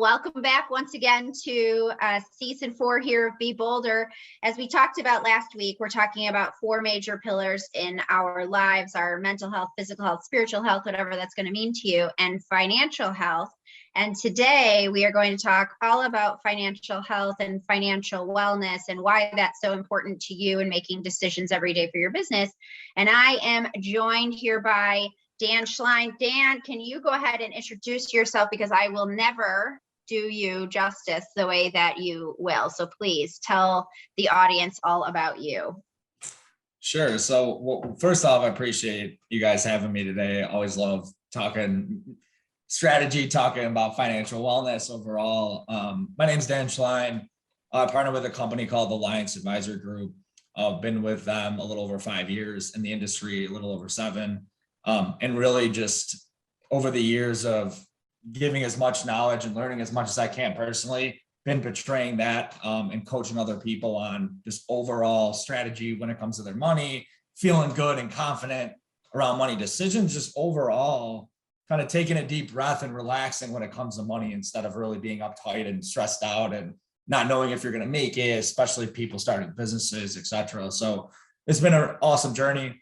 welcome back once again to season 4 here of Be Bolder. As we talked about last week, we're talking about 4 major pillars in our lives: our mental health, physical health, spiritual health, whatever that's going to mean to you, and financial health. And today we are going to talk all about financial health and financial wellness and why that's so important to you in making decisions every day for your business. And I am joined here by Dan Schlein. Dan, can you go ahead and introduce yourself, because I will never do you justice the way that you will. So please tell the audience all about you. Sure. So first off, I appreciate you guys having me today. I always love talking strategy, talking about financial wellness overall. My name's Dan Schlein. I partner with a company called the Alliance Advisory Group. I've been with them a little over 5 years, in the industry a little over 7. And really just over the years of giving as much knowledge and learning as much as I can personally, been portraying that and coaching other people on just overall strategy when it comes to their money, feeling good and confident around money decisions, just overall kind of taking a deep breath and relaxing when it comes to money instead of really being uptight and stressed out and not knowing if you're going to make it, especially people starting businesses, etc. So it's been an awesome journey.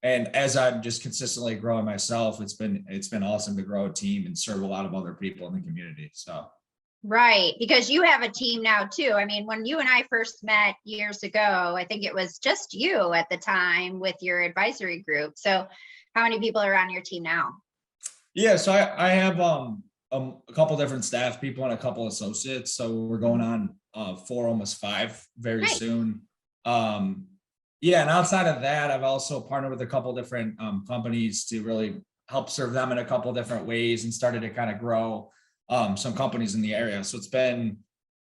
And as I'm just consistently growing myself, it's been awesome to grow a team and serve a lot of other people in the community. So, right, because you have a team now too. I mean, when you and I first met years ago, I think it was just you at the time with your advisory group. So, how many people are on your team now? Yeah, so I have a couple different staff people and a couple associates. So we're going on 4, almost 5 very Nice. soon. Yeah, and outside of that, I've also partnered with a couple different companies to really help serve them in a couple different ways and started to kind of grow some companies in the area. So it's been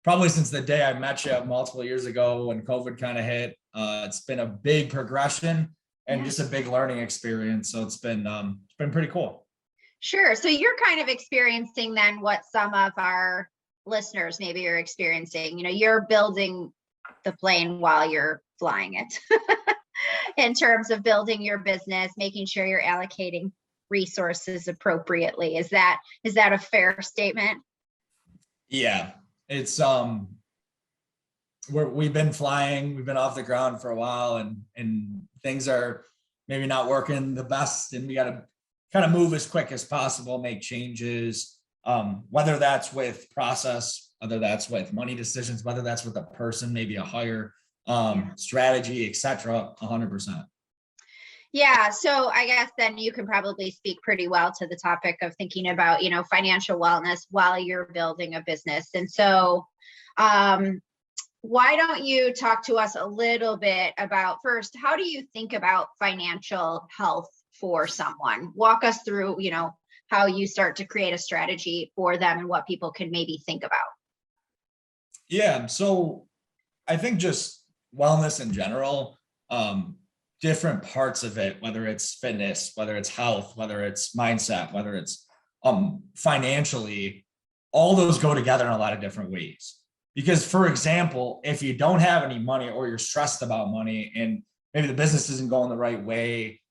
probably since the day I met you multiple years ago when COVID kind of hit. It's been a big progression and just a big learning experience. So it's been pretty cool. Sure. So you're kind of experiencing then what some of our listeners maybe are experiencing. You know, you're building the plane while you're flying it in terms of building your business, making sure you're allocating resources appropriately. Is that a fair statement? Yeah, it's we've been flying, we've been off the ground for a while, and things are maybe not working the best, and we got to kind of move as quick as possible, make changes, whether that's with process, whether that's with money decisions, whether that's with a person, maybe a hire, strategy, etc. 100%. Yeah. So I guess then you can probably speak pretty well to the topic of thinking about, you know, financial wellness while you're building a business. And so why don't you talk to us a little bit about, first, how do you think about financial health for someone? Walk us through, you know, how you start to create a strategy for them and what people can maybe think about. Yeah. So I think just wellness in general, different parts of it, whether it's fitness, whether it's health, whether it's mindset, whether it's financially, all those go together in a lot of different ways. Because, for example, if you don't have any money or you're stressed about money and maybe the business isn't going the right way,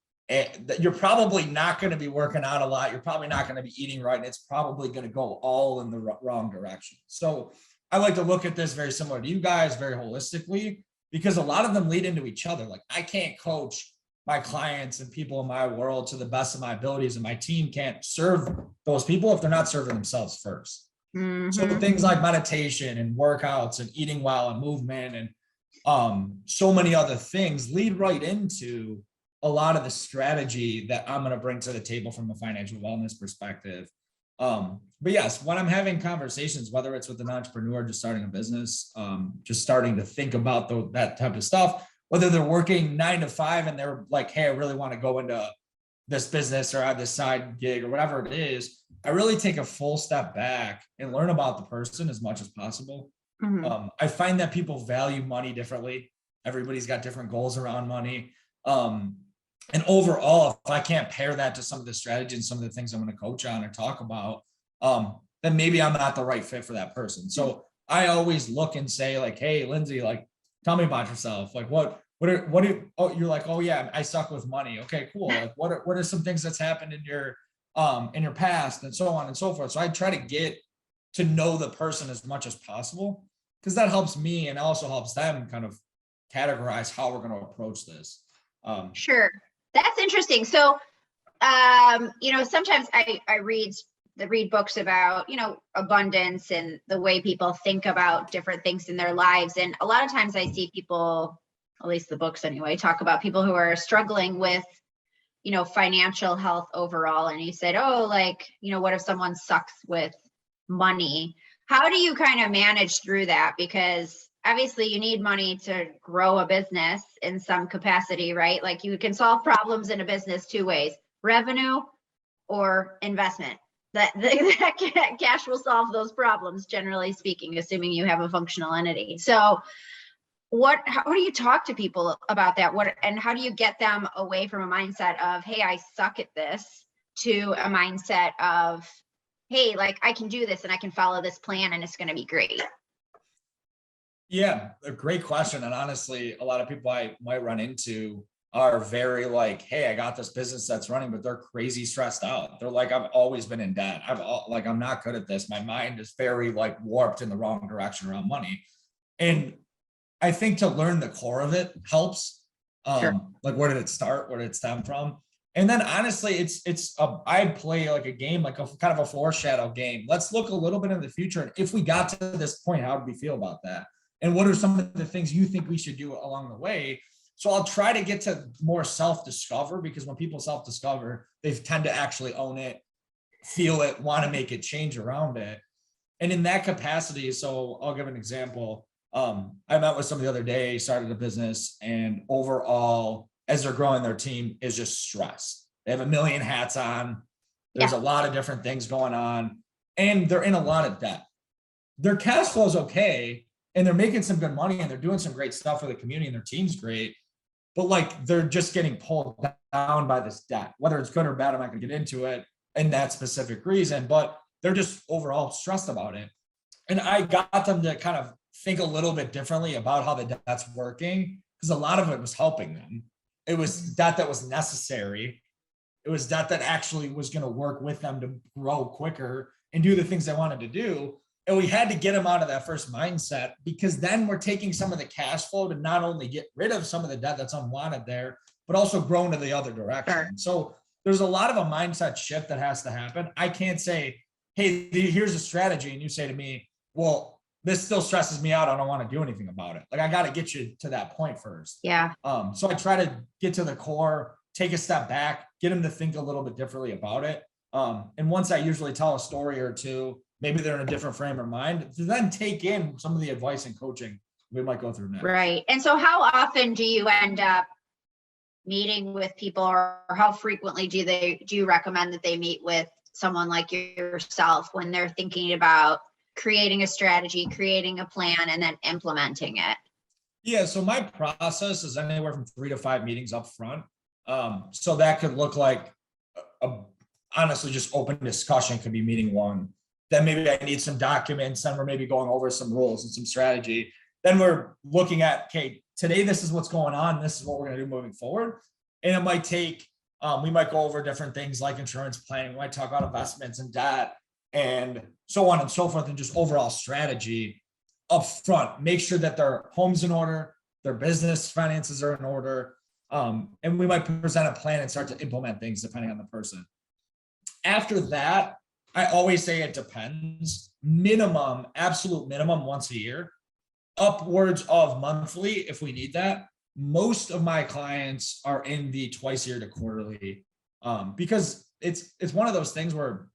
you're probably not going to be working out a lot. You're probably not going to be eating right. And it's probably going to go all in the wrong direction. So I like to look at this very similar to you guys, very holistically, because a lot of them lead into each other. Like, I can't coach my clients and people in my world to the best of my abilities, and my team can't serve those people if they're not serving themselves first. Mm-hmm. So things like meditation and workouts and eating well and movement and so many other things lead right into a lot of the strategy that I'm going to bring to the table from a financial wellness perspective. But yes, when I'm having conversations, whether it's with an entrepreneur just starting a business, just starting to think about that type of stuff, whether they're working 9 to 5 and they're like, hey, I really want to go into this business or have this side gig or whatever it is, I really take a full step back and learn about the person as much as possible. Mm-hmm. I find that people value money differently. Everybody's got different goals around money. And overall, if I can't pair that to some of the strategy and some of the things I'm going to coach on or talk about, then maybe I'm not the right fit for that person. So I always look and say, like, hey, Lindsay, like, tell me about yourself. Like, oh, you're like, oh yeah, I suck with money. Okay, cool. Like, what are some things that's happened in your past and so on and so forth. So I try to get to know the person as much as possible, because that helps me and also helps them kind of categorize how we're going to approach this. Sure. That's interesting. So, sometimes I read books about, abundance and the way people think about different things in their lives. And a lot of times I see people, at least the books anyway, talk about people who are struggling with, financial health overall. And you said, what if someone sucks with money? How do you kind of manage through that? Because obviously you need money to grow a business in some capacity, right? Like you can solve problems in a business two ways: revenue or investment. That cash will solve those problems, generally speaking, assuming you have a functional entity. So how do you talk to people about that? And how do you get them away from a mindset of, hey, I suck at this, to a mindset of, hey, like I can do this and I can follow this plan and it's going to be great? Yeah, a great question. And honestly, a lot of people I might run into are very like, hey, I got this business that's running, but they're crazy stressed out. They're like, I've always been in debt. I'm not good at this. My mind is very like warped in the wrong direction around money. And I think to learn the core of it helps. Sure. Like, where did it start? Where did it stem from? And then honestly, I play like a game, like a kind of a foreshadow game. Let's look a little bit in the future. And if we got to this point, how do we feel about that? And what are some of the things you think we should do along the way? So I'll try to get to more self-discover, because when people self-discover, they tend to actually own it, feel it, want to make it change around it. And in that capacity, so I'll give an example. I met with somebody the other day, started a business, and overall, as they're growing, their team is just stressed. They have a million hats on. There's a lot of different things going on, and they're in a lot of debt. Their cash flow is okay, and they're making some good money, and they're doing some great stuff for the community, and their team's great. But like, they're just getting pulled down by this debt, whether it's good or bad. I'm not going to get into it in that specific reason, but they're just overall stressed about it. And I got them to kind of think a little bit differently about how the debt's working, because a lot of it was helping them. It was debt that was necessary. It was debt that actually was going to work with them to grow quicker and do the things they wanted to do. And we had to get them out of that first mindset, because then we're taking some of the cash flow to not only get rid of some of the debt that's unwanted there, but also grow into the other direction. Sure. So there's a lot of a mindset shift that has to happen. I can't say, hey, here's a strategy, and you say to me, well, this still stresses me out, I don't want to do anything about it. Like, I got to get you to that point first. Yeah. So I try to get to the core, take a step back, get them to think a little bit differently about it. And once I usually tell a story or two, maybe they're in a different frame of mind, to then take in some of the advice and coaching we might go through next. Right. And so how often do you end up meeting with people, or how frequently do you recommend that they meet with someone like yourself when they're thinking about creating a strategy, creating a plan, and then implementing it? Yeah. So my process is anywhere from 3 to 5 meetings up front. So that could look like honestly, just open discussion could be meeting 1. Then maybe I need some documents, and we're maybe going over some rules and some strategy. Then we're looking at, okay, today, this is what's going on. This is what we're going to do moving forward. And it might take, we might go over different things like insurance planning. We might talk about investments and debt and so on and so forth, and just overall strategy up front. Make sure that their home's in order, their business finances are in order. And we might present a plan and start to implement things depending on the person. After that, I always say it depends. Minimum, absolute minimum, once a year, upwards of monthly if we need that. Most of my clients are in the twice a year to quarterly, because it's one of those things where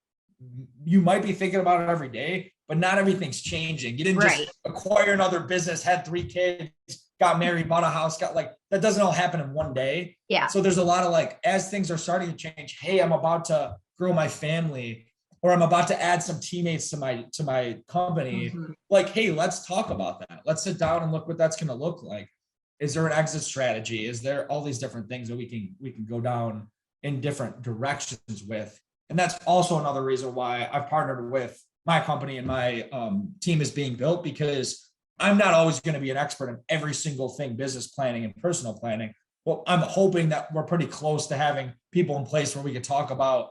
you might be thinking about it every day, but not everything's changing. You didn't just acquire another business, had 3 kids, got married, bought a house, that doesn't all happen in one day. Yeah. So there's a lot of like, as things are starting to change, hey, I'm about to grow my family, or I'm about to add some teammates to my company. Mm-hmm. Like, hey, let's talk about that. Let's sit down and look what that's going to look like. Is there an exit strategy? Is there all these different things that we can go down in different directions with? And that's also another reason why I've partnered with my company, and my team is being built, because I'm not always going to be an expert in every single thing, business planning and personal planning. Well, I'm hoping that we're pretty close to having people in place where we could talk about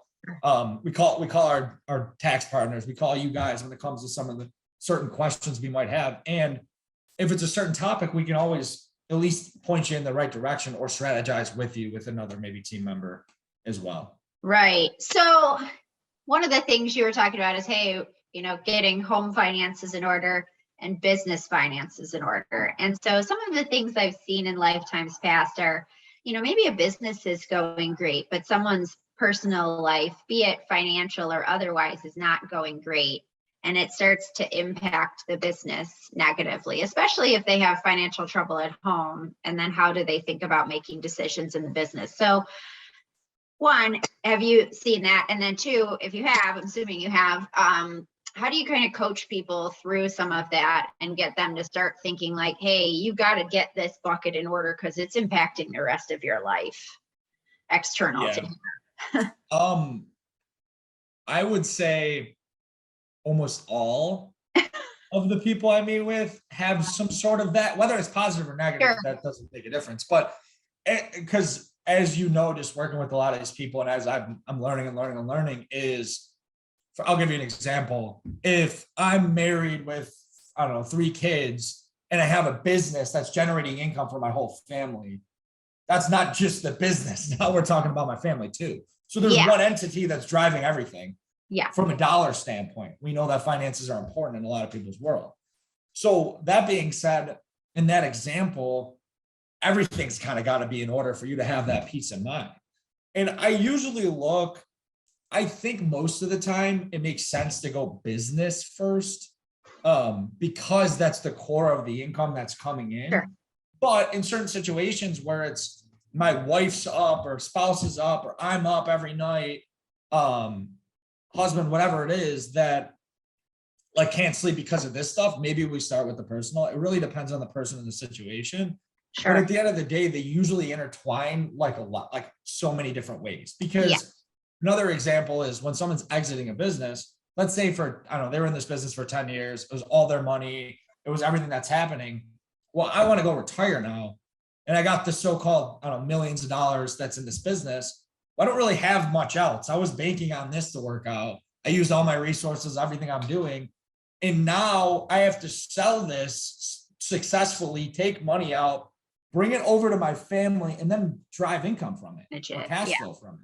We call our tax partners, we call you guys when it comes to some of the certain questions we might have. And if it's a certain topic, we can always at least point you in the right direction or strategize with you with another maybe team member as well. Right. So one of the things you were talking about is, hey, getting home finances in order and business finances in order. And so some of the things I've seen in lifetimes past are, maybe a business is going great, but someone's personal life, be it financial or otherwise, is not going great. And it starts to impact the business negatively, especially if they have financial trouble at home. And then how do they think about making decisions in the business? So one, have you seen that? And then two, if you have, I'm assuming you have, how do you kind of coach people through some of that and get them to start thinking like, hey, you got to get this bucket in order because it's impacting the rest of your life external to you? I would say almost all of the people I meet with have some sort of that, whether it's positive or negative, Sure. That doesn't make a difference. But because as you know, just working with a lot of these people, and as I'm learning is, I'll give you an example. If I'm married with, 3 kids and I have a business that's generating income for my whole family, that's not just the business. Now we're talking about my family too. So there's one entity that's driving everything. Yeah. From a dollar standpoint, we know that finances are important in a lot of people's world. So that being said, in that example, everything's kind of got to be in order for you to have that peace of mind. And I think most of the time it makes sense to go business first, because that's the core of the income that's coming in. Sure. But in certain situations where it's my wife's up or spouse is up or I'm up every night, husband, whatever it is, that like can't sleep because of this stuff, maybe we start with the personal. It really depends on the person and the situation. Sure. But at the end of the day, they usually intertwine like a lot, like so many different ways. Because another example is when someone's exiting a business, let's say they were in this business for 10 years, it was all their money, it was everything that's happening. Well, I want to go retire now. And I got the so-called, millions of dollars that's in this business. Well, I don't really have much else. I was banking on this to work out. I used all my resources, everything I'm doing. And now I have to sell this successfully, take money out, bring it over to my family, and then drive income from it, or cash flow from it.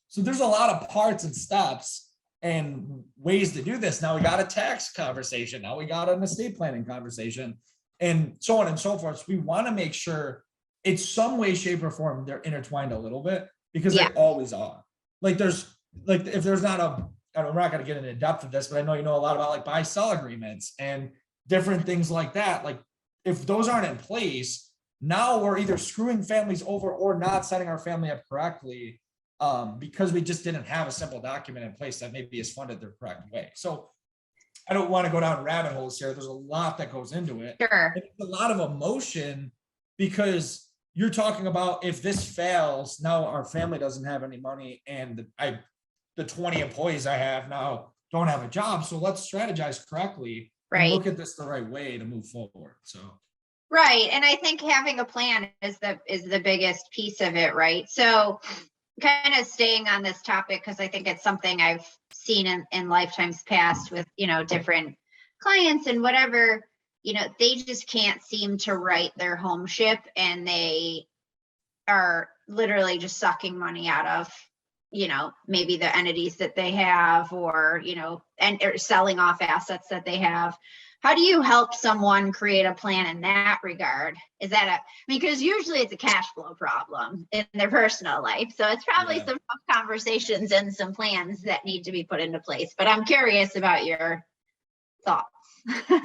So there's a lot of parts and steps and ways to do this. Now we got a tax conversation. Now we got an estate planning conversation, and so on and so forth. So we want to make sure it's some way, shape, or form they're intertwined a little bit, because they always are. Like if there's not we're not going to get into depth of this, but I know you know a lot about like buy-sell agreements and different things like that. Like if those aren't in place, now we're either screwing families over or not setting our family up correctly, because we just didn't have a simple document in place that maybe is funded the correct way. So I don't want to go down rabbit holes here. There's a lot that goes into it. Sure. It's a lot of emotion, because you're talking about if this fails, now our family doesn't have any money, and the 20 employees I have now don't have a job. So let's strategize correctly and look at this the right way to move forward. So. Right. And I think having a plan is the biggest piece of it, right? So kind of staying on this topic, because I think it's something I've seen in lifetimes past with, different clients and whatever, they just can't seem to right their home ship, and they are literally just sucking money out of, maybe the entities that they have, or, or selling off assets that they have. How do you help someone create a plan in that regard? Is that because usually it's a cash flow problem in their personal life. So it's probably some tough conversations and some plans that need to be put into place. But I'm curious about your thoughts.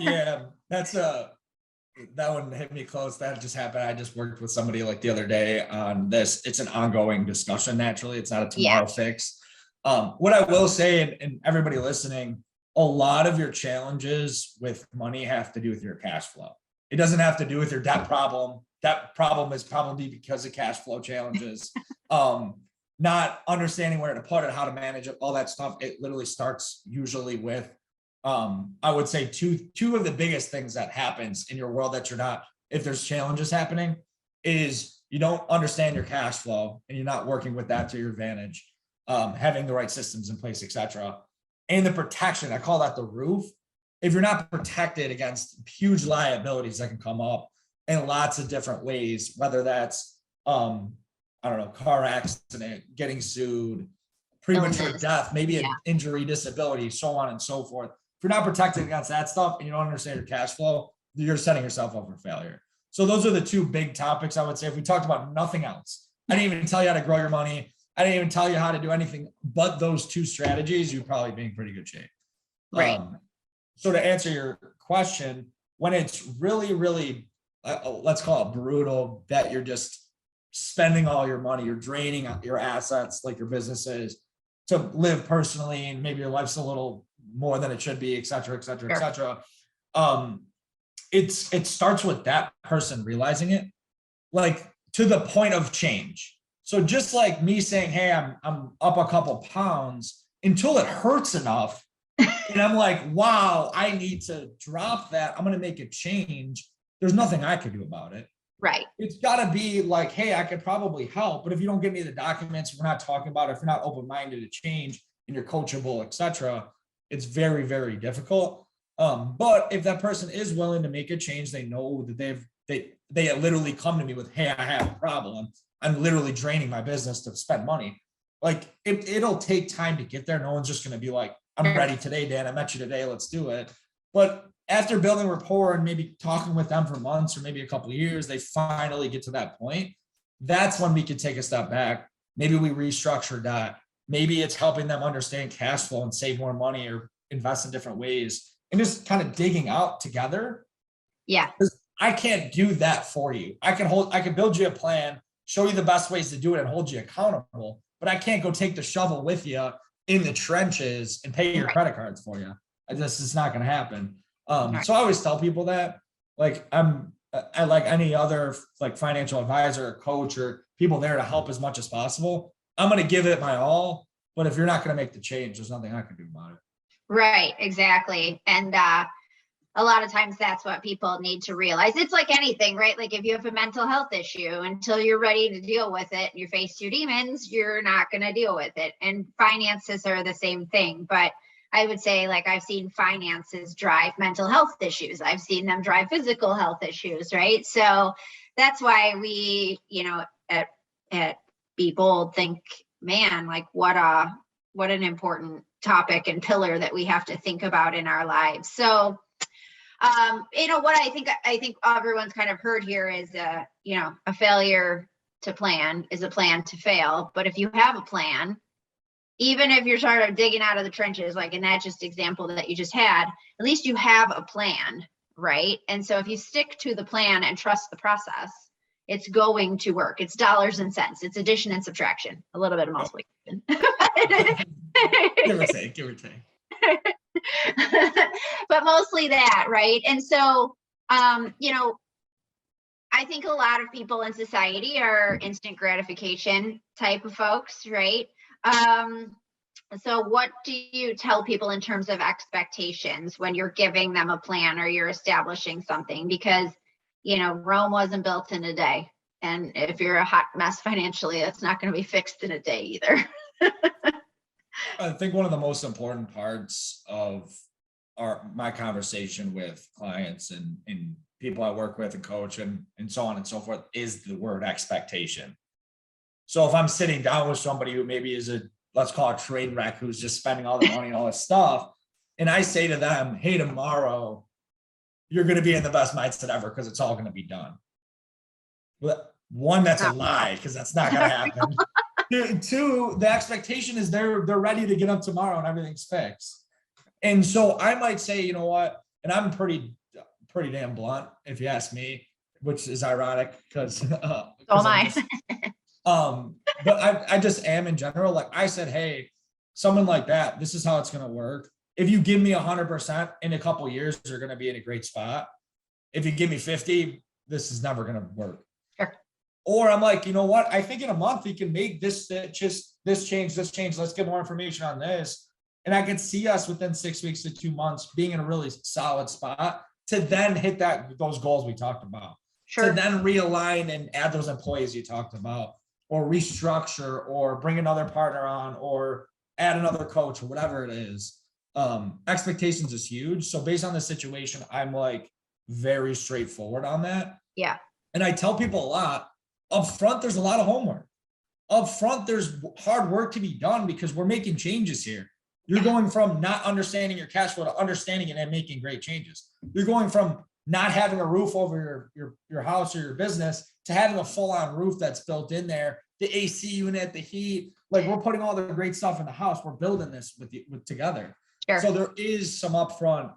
Yeah, that one hit me close. That just happened. I just worked with somebody like the other day on this. It's an ongoing discussion. Naturally, it's not a tomorrow fix. What I will say, and everybody listening, a lot of your challenges with money have to do with your cash flow. It doesn't have to do with your debt problem. That problem is probably because of cash flow challenges. Not understanding where to put it, how to manage it, all that stuff. It literally starts usually with, I would say two of the biggest things that happens in your world that you're not, if there's challenges happening, is you don't understand your cash flow and you're not working with that to your advantage. having the right systems in place, etc. And the protection, I call that the roof. If you're not protected against huge liabilities that can come up in lots of different ways, whether that's, I don't know, car accident, getting sued, premature Illness. death, maybe Yeah. an injury, disability, so on and so forth. If you're not protected against that stuff and you don't understand your cash flow, you're setting yourself up for failure. So those are the two big topics I would say. If we talked about nothing else, I didn't even tell you how to grow your money. I didn't even tell you how to do anything but those two strategies, you'd probably be in pretty good shape. Right. So to answer your question, when it's really, really, let's call it brutal, that you're just spending all your money, you're draining your assets like your businesses to live personally, and maybe your life's a little more than it should be, et cetera, et cetera, et cetera. It starts with that person realizing it, like to the point of change. So just like me saying, hey, I'm up a couple pounds, until it hurts enough. And I'm like, wow, I need to drop that. I'm going to make a change. There's nothing I can do about it. Right. It's got to be like, hey, I could probably help. But if you don't give me the documents, if we're not talking about it, if you're not open-minded to change and you're coachable, et cetera, it's very, very difficult. But if that person is willing to make a change, they know that they literally come to me with, hey, I have a problem. I'm literally draining my business to spend money. Like it'll take time to get there. No one's just going to be like, I'm ready today, Dan. I met you today. Let's do it. But after building rapport and maybe talking with them for months or maybe a couple of years, they finally get to that point. That's when we could take a step back. Maybe we restructure that. Maybe it's helping them understand cash flow and save more money or invest in different ways and just kind of digging out together. Yeah. I can't do that for you. I can build you a plan, show you the best ways to do it and hold you accountable, but I can't go take the shovel with you in the trenches and pay your credit cards for you. This is not going to happen. So I always tell people that, like, I like any other like financial advisor or coach or people there to help as much as possible. I'm going to give it my all, but if you're not going to make the change, there's nothing I can do about it. Right. Exactly. And a lot of times that's what people need to realize. It's like anything, right? Like if you have a mental health issue, until you're ready to deal with it and you face your demons, you're not going to deal with it. And finances are the same thing. But I would say, like, I've seen finances drive mental health issues. I've seen them drive physical health issues, right? So that's why we, at Be Bold think, man, like what an important topic and pillar that we have to think about in our lives. So what I think everyone's kind of heard here is, a failure to plan is a plan to fail. But if you have a plan, even if you're sort of digging out of the trenches, like in that just example that you just had, at least you have a plan, right? And so if you stick to the plan and trust the process, it's going to work. It's dollars and cents. It's addition and subtraction, a little bit of multiplication. Give or take. But mostly that, right? And so, I think a lot of people in society are instant gratification type of folks, right? So what do you tell people in terms of expectations when you're giving them a plan or you're establishing something? Because, Rome wasn't built in a day. And if you're a hot mess financially, that's not going to be fixed in a day either. I think one of the most important parts of my conversation with clients and people I work with and coach and so on and so forth is the word expectation. So if I'm sitting down with somebody who maybe is let's call it train wreck, who's just spending all the money and all this stuff, and I say to them, hey, tomorrow you're going to be in the best mindset ever because it's all going to be done. But one, that's a lie because that's not going to happen. Two, the expectation is they're ready to get up tomorrow and everything's fixed. And so I might say, you know what, and I'm pretty damn blunt if you ask me, which is ironic because oh my. But I just am in general. Like I said, hey, someone like that, this is how it's going to work. If you give me 100% in a couple of years, you're going to be in a great spot. If you give me 50, this is never going to work. Sure. Or I'm like, you know what? I think in a month we can make this change. Let's get more information on this. And I can see us within 6 weeks to 2 months being in a really solid spot to then hit those goals we talked about. Sure. To then realign and add those employees you talked about. or restructure or bring another partner on or add another coach or whatever it is, expectations is huge. So based on the situation, I'm like very straightforward on that. Yeah. And I tell people a lot up front, there's a lot of homework. Up front, there's hard work to be done because we're making changes here. You're going from not understanding your cash flow to understanding it and making great changes. You're going from not having a roof over your house or your business to having a full-on roof that's built in there, the AC unit, the heat. Like, we're putting all the great stuff in the house. We're building this with together. Sure. So there is some upfront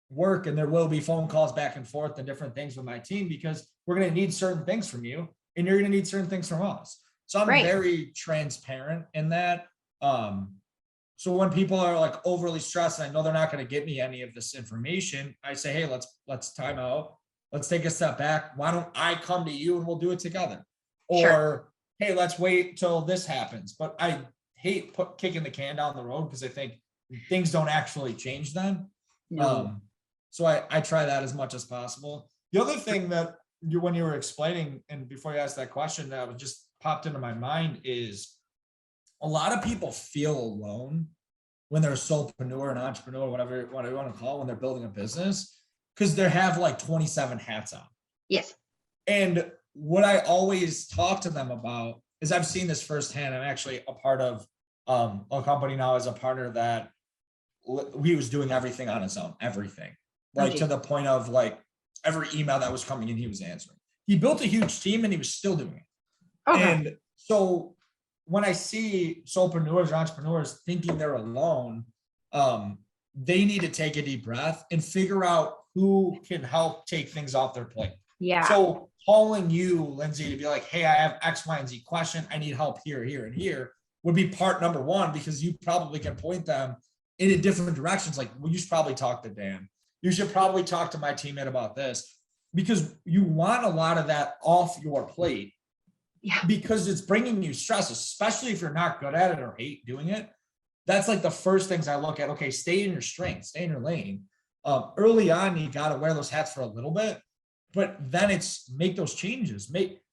work, and there will be phone calls back and forth and different things with my team because we're going to need certain things from you and you're going to need certain things from us. So I'm very transparent in that. So when people are like overly stressed and I know they're not going to get me any of this information, I say, hey, let's time out. Let's take a step back. Why don't I come to you and we'll do it together? Or, hey, let's wait till this happens. But I hate kicking the can down the road because I think things don't actually change then. No. So I try that as much as possible. The other thing that when you were explaining and before you asked that question that was just popped into my mind is a lot of people feel alone when they're a solopreneur, an entrepreneur, whatever you want to call it, when they're building a business, because they have like 27 hats on. Yes. And what I always talk to them about is I've seen this firsthand. I'm actually a part of a company now as a partner that he was doing everything on his own, everything. Like to the point of like every email that was coming in, he was answering. He built a huge team and he was still doing it. Okay. And so when I see solopreneurs or entrepreneurs thinking they're alone, they need to take a deep breath and figure out who can help take things off their plate. Yeah. So calling you, Lindsay, to be like, hey, I have X, Y, and Z question. I need help here, here, and here would be part number one, because you probably can point them in different directions. Like, well, you should probably talk to Dan. You should probably talk to my teammate about this, because you want a lot of that off your plate. Yeah. Because it's bringing you stress, especially if you're not good at it or hate doing it. That's like the first things I look at. Okay, stay in your strength, stay in your lane. Early on, you got to wear those hats for a little bit, but then it's make those changes.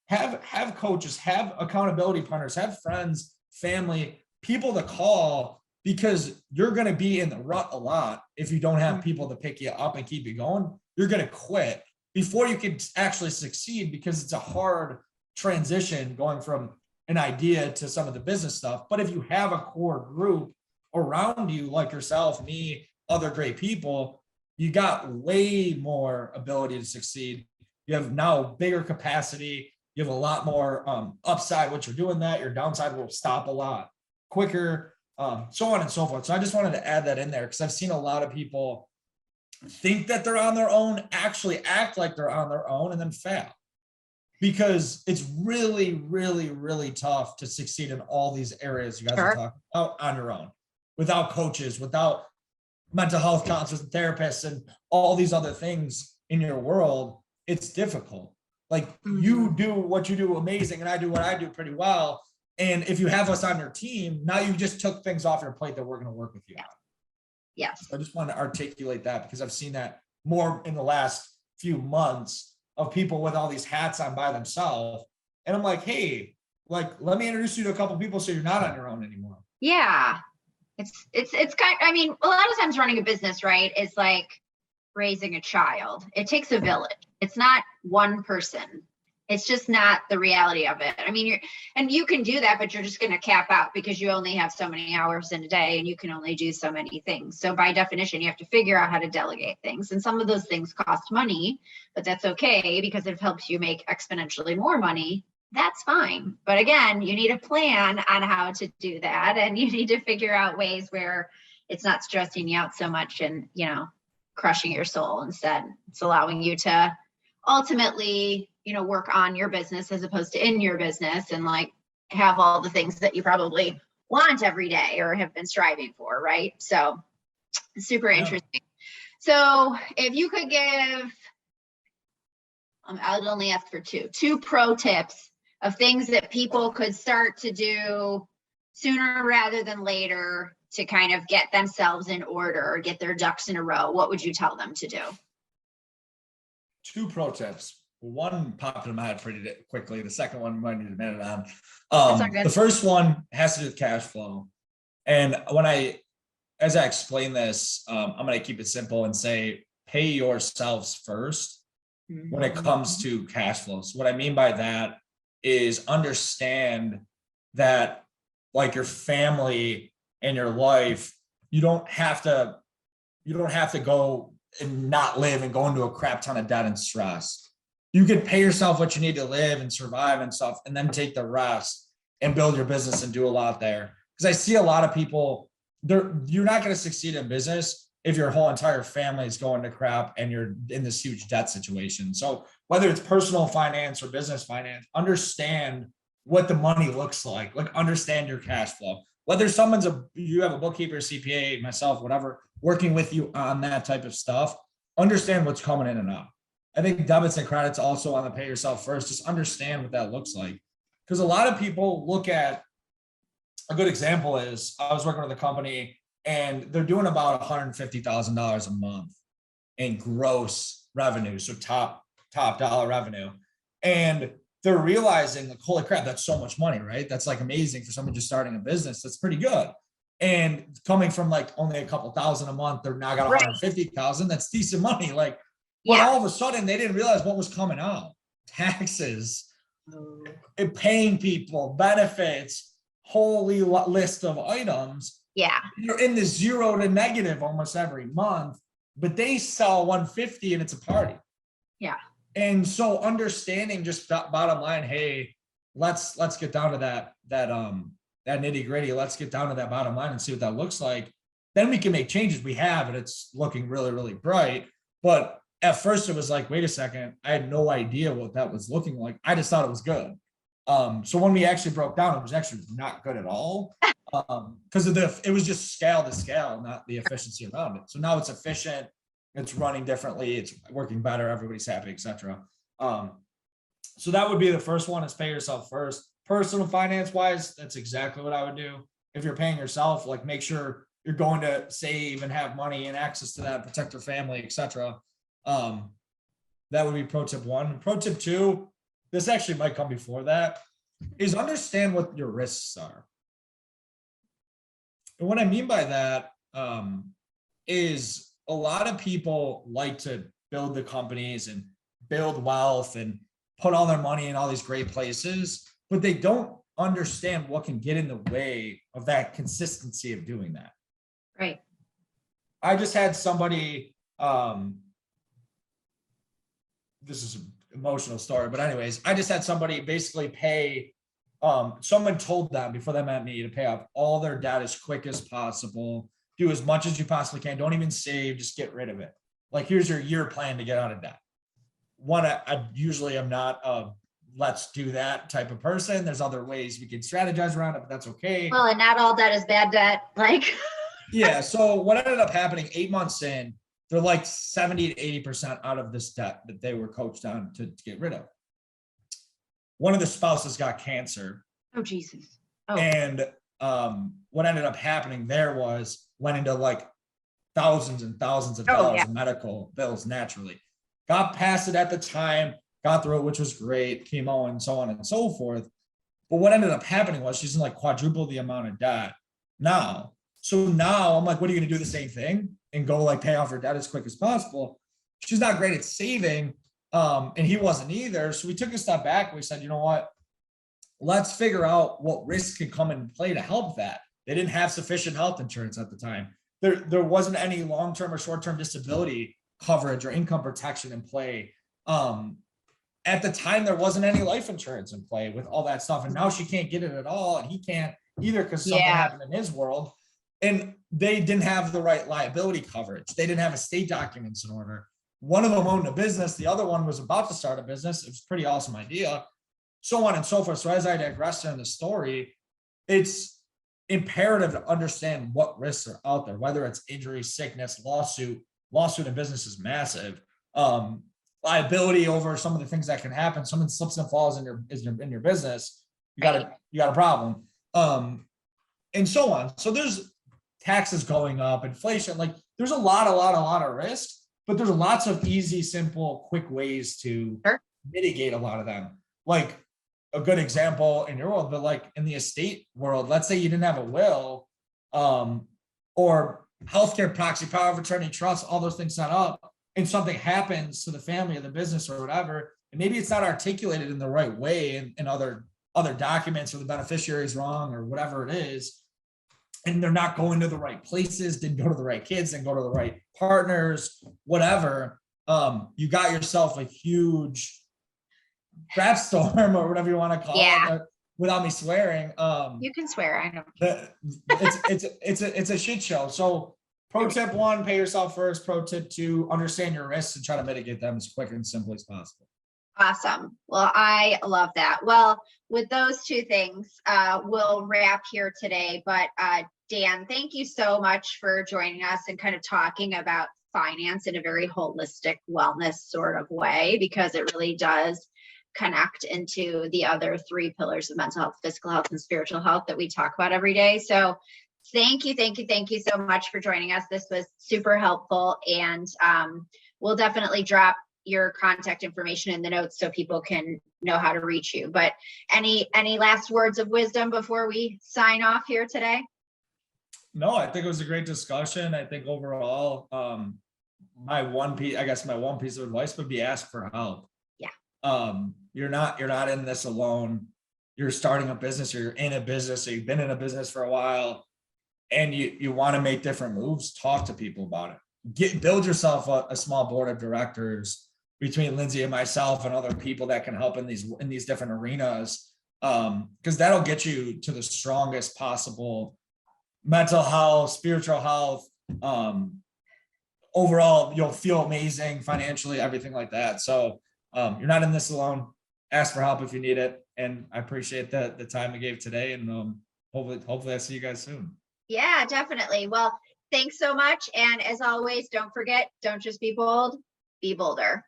Have coaches, have accountability partners, have friends, family, people to call, because you're going to be in the rut a lot. If you don't have people to pick you up and keep you going, you're going to quit before you can actually succeed, because it's a hard transition going from an idea to some of the business stuff. But if you have a core group around you, like yourself, me, other great people, you got way more ability to succeed. You have now bigger capacity. You have a lot more upside once you're doing that. Your downside will stop a lot quicker, so on and so forth. So I just wanted to add that in there, because I've seen a lot of people think that they're on their own, actually act like they're on their own, and then fail. Because it's really, really, really tough to succeed in all these areas you guys are talking about on your own, without coaches, without mental health counselors and therapists and all these other things in your world. It's difficult. Like, you do what you do amazing, and I do what I do pretty well. And if you have us on your team, now you just took things off your plate that we're going to work with you on. Yes. So I just want to articulate that, because I've seen that more in the last few months of people with all these hats on by themselves. And I'm like, hey, like, let me introduce you to a couple of people so you're not on your own anymore. Yeah. It's kind of, I mean, a lot of times running a business, right, is like raising a child. It takes a village. It's not one person. It's just not the reality of it. I mean, you can do that, but you're just going to cap out, because you only have so many hours in a day and you can only do so many things. So by definition, you have to figure out how to delegate things. And some of those things cost money, but that's okay, because it helps you make exponentially more money. That's fine. But again, you need a plan on how to do that. And you need to figure out ways where it's not stressing you out so much and, crushing your soul. Instead, it's allowing you to ultimately, work on your business as opposed to in your business, and like have all the things that you probably want every day or have been striving for. Right. So super interesting. So if you could give, I would only ask for two pro tips of things that people could start to do sooner rather than later to kind of get themselves in order or get their ducks in a row, what would you tell them to do? 2 pro tips. one popped in my head pretty quickly. The second one might need a minute on. That's all good. The first one has to do with cash flow. And as I explain this, I'm going to keep it simple and say, pay yourselves first when it comes to cash flow. So what I mean by that is understand that like your family and your life, you don't have to go and not live and go into a crap ton of debt and stress. You can pay yourself what you need to live and survive and stuff, and then take the rest and build your business and do a lot there. Because I see a lot of people, you're not going to succeed in business if your whole entire family is going to crap and you're in this huge debt situation. So whether it's personal finance or business finance, understand what the money looks like understand your cash flow. Whether you have a bookkeeper, CPA, myself, whatever, working with you on that type of stuff, understand what's coming in and out. I think debits and credits also on the pay yourself first, just understand what that looks like. Because a lot of people look at, a good example is I was working with a company and they're doing about $150,000 a month in gross revenue. So top dollar revenue. And they're realizing like, holy crap, that's so much money, right? That's like amazing for someone just starting a business. That's pretty good. And coming from like only a couple thousand a month, they're now got 150,000. That's decent money. Like, but all of a sudden they didn't realize what was coming out. Taxes, and paying people, benefits, holy list of items. Yeah. You're in the zero to negative almost every month, but they sell 150 and it's a party. Yeah. And so understanding just bottom line, hey, let's get down to that nitty gritty. Let's get down to that bottom line and see what that looks like. Then we can make changes. We have, and it's looking really, really bright. But at first it was like, wait a second, I had no idea what that was looking like. I just thought it was good. So when we actually broke down, it was actually not good at all. Because it was just scale to scale, not the efficiency around it. So now it's efficient, it's running differently, it's working better, everybody's happy, etc. So that would be the first one, is pay yourself first. Personal finance wise, that's exactly what I would do. If you're paying yourself, like make sure you're going to save and have money and access to that, protect your family, etc. That would be pro tip 1. Pro tip 2, this actually might come before that, is understand what your risks are. And what I mean by that is a lot of people like to build the companies and build wealth and put all their money in all these great places, but they don't understand what can get in the way of that consistency of doing that. Right. I just had somebody, this is an emotional story, but anyways, I just had somebody basically pay, someone told them before they met me to pay off all their debt as quick as possible, do as much as you possibly can, don't even save, just get rid of it. Like, here's your year plan to get out of debt. I usually am not a let's do that type of person. There's other ways we can strategize around it, but that's okay. Well, and not all debt is bad debt. Like, yeah. So what ended up happening 8 months in, they're like 70 to 80% out of this debt that they were coached on to get rid of. One of the spouses got cancer. oh, Jesus. Oh, And what ended up happening there went into like thousands and thousands of dollars in medical bills naturally. Got past it at the time, got through it, which was great, chemo and so on and so forth. But what ended up happening was she's in like quadruple the amount of debt now. So now I'm like, what are you going to do the same thing and go like pay off her debt as quick as possible? She's not great at saving. And he wasn't either. So we took a step back and we said, you know what? Let's figure out what risks can come into play to help that. They didn't have sufficient health insurance at the time. There wasn't any long-term or short-term disability coverage or income protection in play. At the time, there wasn't any life insurance in play with all that stuff. And now she can't get it at all. And he can't either because something happened in his world. And they didn't have the right liability coverage. They didn't have estate documents in order. One of them owned a business. The other one was about to start a business. It was a pretty awesome idea, so on and so forth. So as I digress in the story, it's imperative to understand what risks are out there, whether it's injury, sickness, lawsuit in business is massive. Liability over some of the things that can happen. Someone slips and falls in your business, you got a problem. And so on. So there's taxes going up, inflation, like there's a lot of risk, but there's lots of easy, simple, quick ways to mitigate a lot of them. Like a good example in your world, but like in the estate world, let's say you didn't have a will, or healthcare proxy, power of attorney, trust, all those things set up, and something happens to the family or the business or whatever, and maybe it's not articulated in the right way in other documents, or the beneficiary is wrong or whatever it is, and they're not going to the right places, didn't go to the right kids, didn't go to the right partners, whatever, you got yourself a huge crap storm or whatever you want to call it, without me swearing. You can swear, I know. It's a shit show. So pro tip 1, pay yourself first. Pro tip 2, understand your risks and try to mitigate them as quick and simple as possible. Awesome. Well, I love that. Well, with those 2 things, we'll wrap here today. But Dan, thank you so much for joining us and kind of talking about finance in a very holistic wellness sort of way, because it really does connect into the other 3 pillars of mental health, physical health, and spiritual health that we talk about every day. So thank you so much for joining us. This was super helpful, and we'll definitely drop your contact information in the notes so people can know how to reach you. But any last words of wisdom before we sign off here today? No, I think it was a great discussion. I think overall, my one piece of advice would be ask for help. Yeah. You're not in this alone. You're starting a business, or you're in a business, or you've been in a business for a while, and you want to make different moves. Talk to people about it. Build yourself a small board of directors between Lindsay and myself and other people that can help in these different arenas, because that'll get you to the strongest possible mental health, spiritual health. Overall, you'll feel amazing financially, everything like that. So you're not in this alone. Ask for help if you need it. And I appreciate the time we gave today. And hopefully I see you guys soon. Yeah, definitely. Well, thanks so much. And as always, don't forget, don't just be bold, be bolder.